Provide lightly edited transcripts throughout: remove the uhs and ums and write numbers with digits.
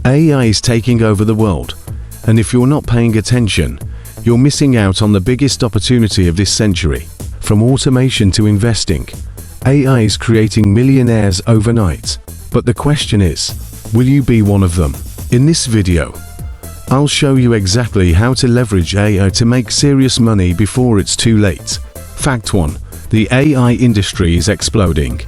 AI is taking over the world, and if you're not paying attention, you're missing out on the biggest opportunity of this century. From automation to investing, AI is creating millionaires overnight. But the question is, will you be one of them? In this video, I'll show you exactly how to leverage AI to make serious money before it's too late. Fact 1. The AI industry is exploding.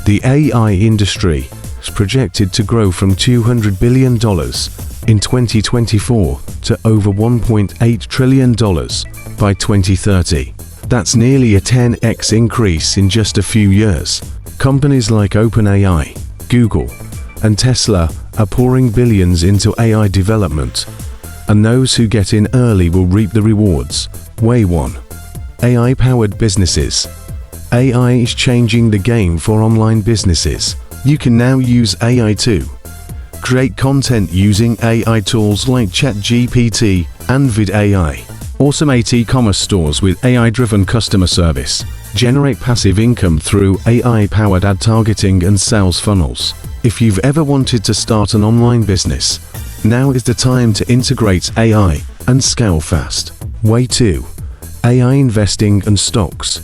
The AI industry is projected to grow from $200 billion in 2024 to over $1.8 trillion by 2030. That's nearly a 10x increase in just a few years. Companies like OpenAI, Google, and Tesla are pouring billions into AI development, and those who get in early will reap the rewards. Way 1. AI-powered businesses. AI is changing the game for online businesses. You can now use AI to create content using AI tools like ChatGPT and VidAI. Automate e-commerce stores with AI-driven customer service. Generate passive income through AI-powered ad targeting and sales funnels. If you've ever wanted to start an online business, now is the time to integrate AI and scale fast. Way 2. AI investing and stocks.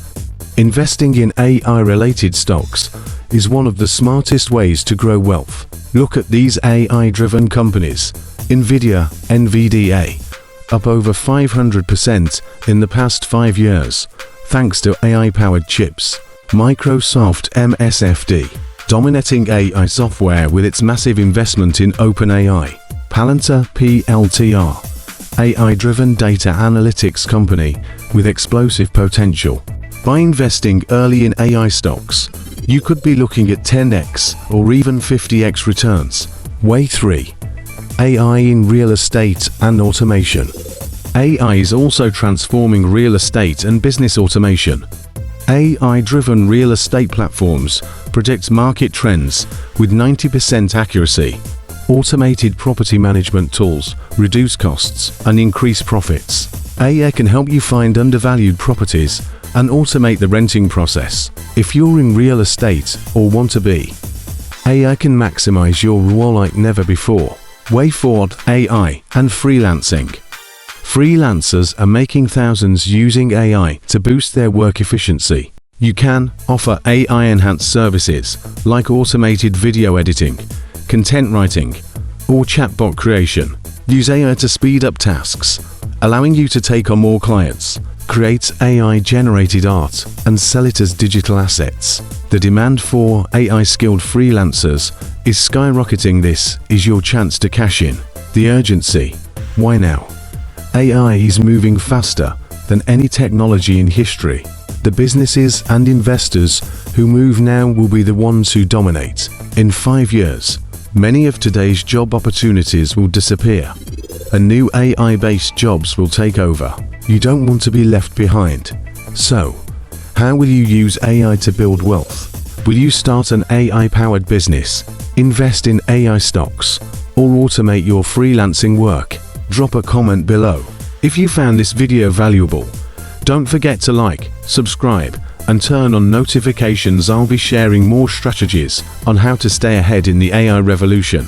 Investing in AI-related stocks is one of the smartest ways to grow wealth. Look at these AI-driven companies. NVIDIA, up over 500% in the past 5 years, thanks to AI-powered chips. Microsoft MSFD, dominating AI software with its massive investment in OpenAI. Palantir PLTR, AI-driven data analytics company with explosive potential. By investing early in AI stocks, you could be looking at 10x or even 50x returns. Way 3. AI in real estate and automation. AI is also transforming real estate and business automation. AI-driven real estate platforms predict market trends with 90% accuracy. Automated property management tools reduce costs and increase profits. AI can help you find undervalued properties and automate the renting process. If you're in real estate or want to be, AI can maximize your ROI like never before. Way 4. AI and freelancing. Freelancers are making thousands using AI to boost their work efficiency. You can offer AI-enhanced services like automated video editing, content writing, or chatbot creation. Use AI to speed up tasks, allowing you to take on more clients. Create AI-generated art and sell it as digital assets. The demand for AI-skilled freelancers is skyrocketing. This is your chance to cash in. The urgency. Why now? AI is moving faster than any technology in history. The businesses and investors who move now will be the ones who dominate. In 5 years, many of today's job opportunities will disappear, and new AI-based jobs will take over. You don't want to be left behind. So, how will you use AI to build wealth? Will you start an AI-powered business, invest in AI stocks, or automate your freelancing work? Drop a comment below. If you found this video valuable, don't forget to like, subscribe, and turn on notifications. I'll be sharing more strategies on how to stay ahead in the AI revolution.